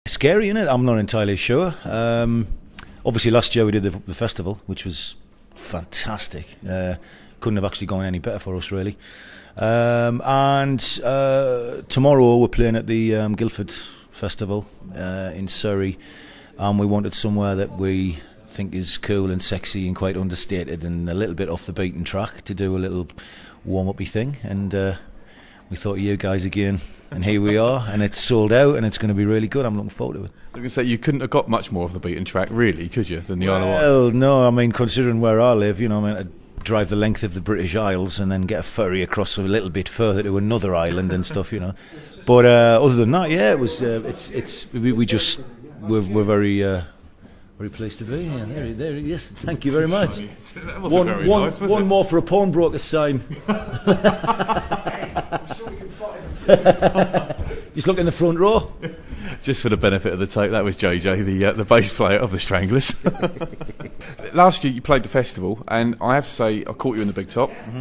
Scary, isn't it? I'm not entirely sure. Obviously, last year we did the festival, which was fantastic. Couldn't have actually gone any better for us, really. And tomorrow we're playing at the Guildford Festival in Surrey, and we wanted somewhere that we think is cool and sexy and quite understated and a little bit off the beaten track to do a little warm-uppy thing. And we thought of you guys again, and here we are, and it's sold out, and it's going to be really good. I'm looking forward to it. I was going to say, you couldn't have got much more off the beaten track, really, could you, than the Isle of Wight? Well, no, I mean, considering where I live, you know, I mean, I'd drive the length of the British Isles and then get a ferry across a little bit further to another island and stuff, you know. But other than that, yeah, it was. We're very pleased to be here. There, yes, thank you very much. That wasn't very nice, was it? One more for a pawnbroker's sign. Just look in the front row. Just for the benefit of the tape, that was JJ, the bass player of the Stranglers. Last year you played the festival, and I have to say, I caught you in the Big Top. Mm-hmm.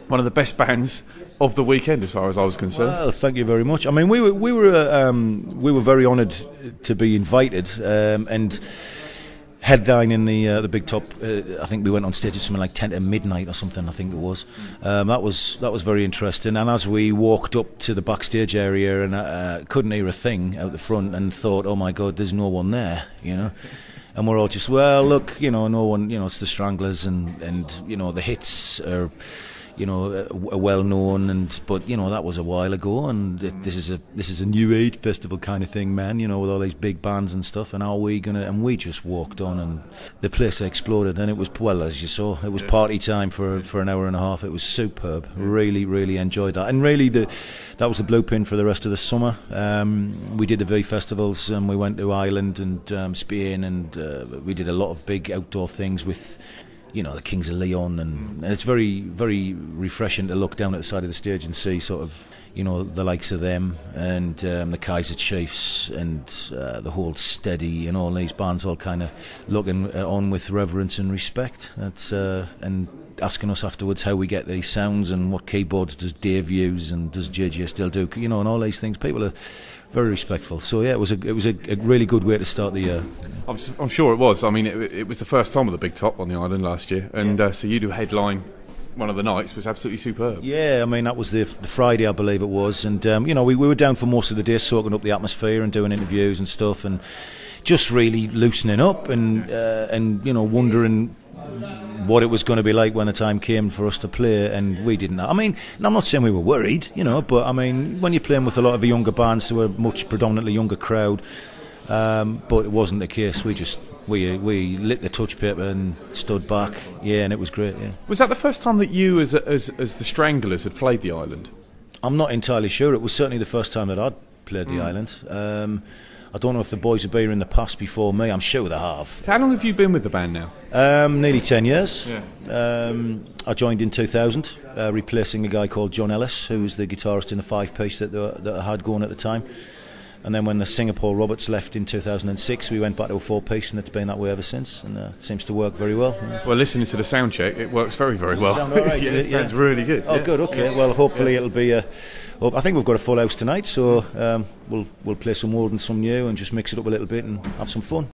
One of the best bands of the weekend, as far as I was concerned. Well, thank you very much. I mean, we were very honoured to be invited, and headline in the Big Top. I think we went on stage at something like 10 to midnight or something. I think it was. That was very interesting. And as we walked up to the backstage area, and couldn't hear a thing out the front, and thought, oh my God, there's no one there, you know. And we're all just, well, look, you know, no one, you know, it's the Stranglers, and you know, the hits are, you know, well known, but you know, that was a while ago, and this is a new age festival kind of thing, man, you know, with all these big bands and stuff. And are we gonna? And we just walked on, and the place exploded, and it was, well, as you saw, it was party time for an hour and a half. It was superb. Really enjoyed that, and really that was the blueprint for the rest of the summer. We did the V festivals, and we went to Ireland and Spain, and we did a lot of big outdoor things with, you know, the Kings of Leon, and it's very refreshing to look down at the side of the stage and see sort of, you know, the likes of them, and the Kaiser Chiefs, and the whole Steady, and all these bands all kind of looking on with reverence and respect. That's and asking us afterwards how we get these sounds, and what keyboards does Dave use, and does JJ still do, you know, and all these things. People are very respectful. So yeah, it was a really good way to start the year. I'm sure it was. I mean, it was the first time with the Big Top on the island last year, and so you do headline one of the nights. Was absolutely superb. Yeah, I mean, that was the Friday, I believe it was, and you know, we were down for most of the day, soaking up the atmosphere and doing interviews and stuff, and just really loosening up, and you know, wondering what it was going to be like when the time came for us to play. And we didn't. I mean, and I'm not saying we were worried, you know, but I mean, when you're playing with a lot of the younger bands who are much predominantly younger crowd, but it wasn't the case. We lit the touch paper and stood back, yeah, and it was great. Yeah. Was that the first time that you, as the Stranglers, had played the island? I'm not entirely sure. It was certainly the first time that I'd played the island. I don't know if the boys have been here in the past before me. I'm sure they have. How long have you been with the band now? Nearly 10 years. Yeah. I joined in 2000, replacing a guy called John Ellis, who was the guitarist in the five-piece that I had going at the time. And then when the singer Paul Roberts left in 2006, we went back to a four-piece, and it's been that way ever since, and it seems to work very well. Yeah. Well, listening to the sound check, it works very well. Does it sound all right? Yeah, it sounds really good. Oh, yeah. Good, okay. Well, hopefully it'll be... I think we've got a full house tonight, so we'll play some old and some new, and just mix it up a little bit and have some fun.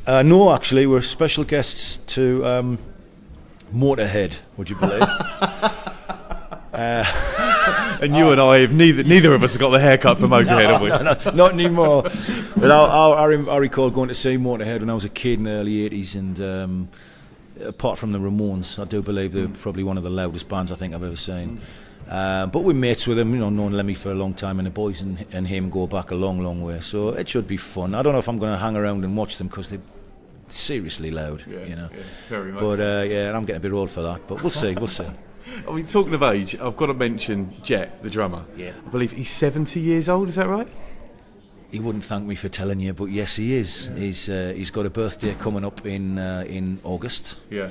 No, actually, we're special guests to Motorhead, would you believe? And you and I have neither of us have got the haircut for Motorhead, have we? No, not anymore. But I recall going to see Motorhead when I was a kid in the early 80s, and apart from the Ramones, I do believe they're probably one of the loudest bands I think I've ever seen. But we're mates with them, you know, known Lemmy for a long time, and the boys and him go back a long way, so it should be fun. I don't know if I'm going to hang around and watch them, because they're seriously loud, you know. Yeah, very much. But yeah, and I'm getting a bit old for that, but we'll see. I mean, talking of age, I've got to mention Jet, the drummer. Yeah. I believe he's 70 years old, is that right? He wouldn't thank me for telling you, but yes, he is. Yeah. He's got a birthday coming up in August. Yeah.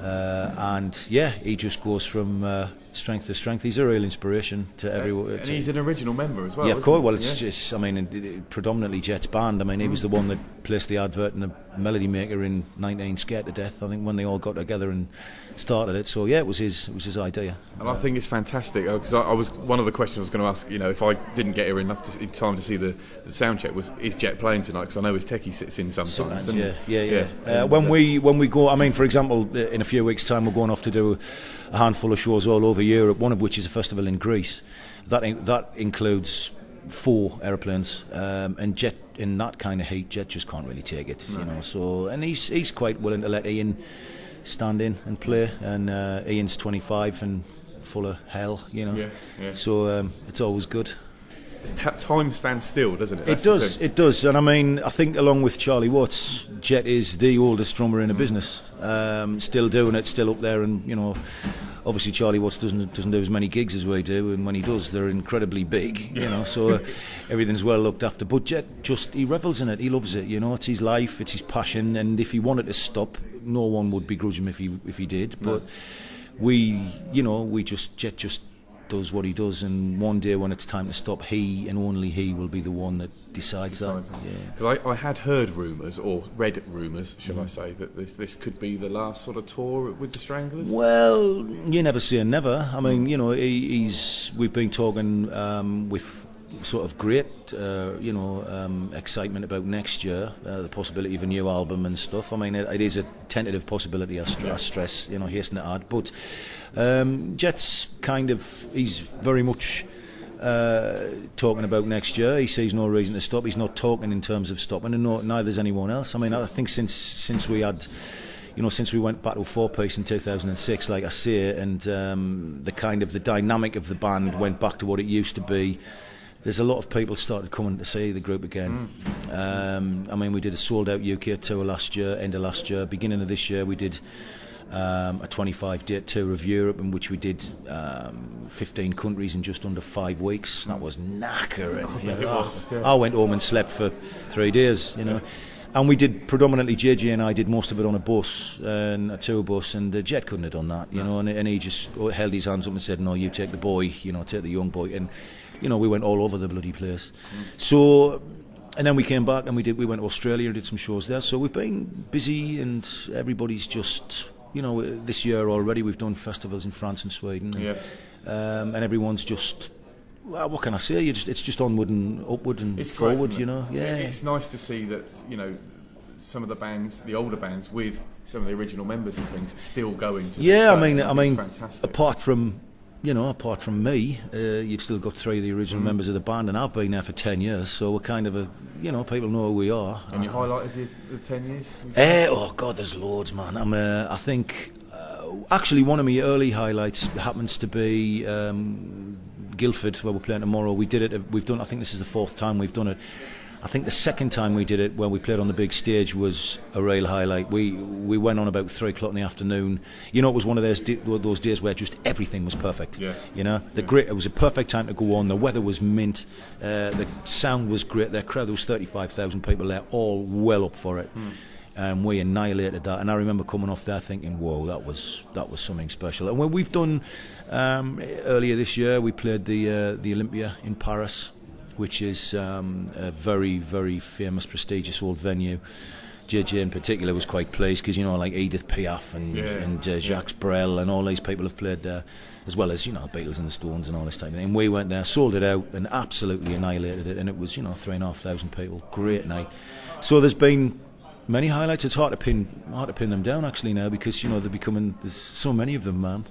and yeah, he just goes from strength to strength. He's a real inspiration to everyone. And he's an original member as well. Yeah, of course. Well, it's yeah. just, I mean, predominantly Jet's band. I mean, he was the one that placed the advert in the Melody Maker in 19 Scared to Death, I think, when they all got together and started it. So yeah, it was his idea. And I think it's fantastic because I was one of the questions I was going to ask. You know, if I didn't get here in time to see the sound check, is Jet playing tonight? Because I know his techie sits in sometimes. Yeah. When we go, I mean, for example, in a few weeks' time, we're going off to do a handful of shows all over Europe. One of which is a festival in Greece. That includes 4 aeroplanes, and Jet, in that kind of heat, Jet just can't really take it, you know. So, and he's quite willing to let Ian stand in and play, and Ian's 25 and full of hell, you know. Yeah. So it's always good. Time stands still, doesn't it? It does, and I mean, I think along with Charlie Watts, Jet is the oldest drummer in the business, still doing it, still up there, and you know, obviously Charlie Watts doesn't do as many gigs as we do, and when he does, they're incredibly big, you know, so everything's well looked after. But Jet he revels in it, he loves it, you know, it's his life, it's his passion, and if he wanted to stop, no one would begrudge him if he did. But Jet just does what he does, and one day when it's time to stop, he and only he will be the one that decides that. Because I had heard rumours, or read rumours, shall I say, that this could be the last sort of tour with the Stranglers. Well, you never say never. I mean, you know, we've been talking with sort of great, excitement about next year, the possibility of a new album and stuff. I mean, it is a tentative possibility, I stress, you know, hasten to add. But Jet's he's very much talking about next year. He sees no reason to stop. He's not talking in terms of stopping, and neither is anyone else. I mean, I think since we went back to a 4-piece in 2006, like I say, and the dynamic of the band went back to what it used to be, there's a lot of people started coming to see the group again. I mean, we did a sold-out UK tour last year, end of last year. Beginning of this year, we did a 25-date tour of Europe, in which we did 15 countries in just under 5 weeks. That was knackering. I went home and slept for 3 days, you know. And we did predominantly, JJ and I did most of it on a bus, and a tour bus, and Jet couldn't have done that, you know, and he just held his hands up and said, no, you take the boy, you know, take the young boy. And you know, we went all over the bloody place. So, and then we came back and we went to Australia and did some shows there. So we've been busy, and everybody's just, you know, this year already we've done festivals in France and Sweden, and everyone's just, well, what can I say? It's just onward and upward and it's forward, great, you know. Yeah, it's nice to see that, you know, some of the bands, the older bands, with some of the original members and things, still going to. Yeah, I mean, fantastic. apart from me, you've still got 3 of the original members of the band, and I've been there for 10 years, so we're kind of people know who we are. And you highlighted the 10 years? Oh God, there's loads, man. I think actually one of my early highlights happens to be Guildford, where we're playing tomorrow. We did it. I think this is the 4th time we've done it. I think the 2nd time we did it, where we played on the big stage, was a real highlight. We went on about 3 o'clock in the afternoon. You know, it was one of those days where just everything was perfect. Yeah. You know, it was a perfect time to go on. The weather was mint. The sound was great. There was 35,000 people there, all well up for it. And we annihilated that. And I remember coming off there thinking, whoa, that was something special. And when we've done earlier this year, we played the Olympia in Paris, which is a very, very famous, prestigious old venue. JJ in particular was quite pleased because, you know, like Edith Piaf and Jacques Brel and all these people have played there, as well as, you know, Beatles and the Stones and all this type of thing. And we went there, sold it out, and absolutely annihilated it. And it was, you know, 3,500 people. Great night. So there's been many highlights. It's hard to pin them down actually now, because, you know, there's so many of them, man.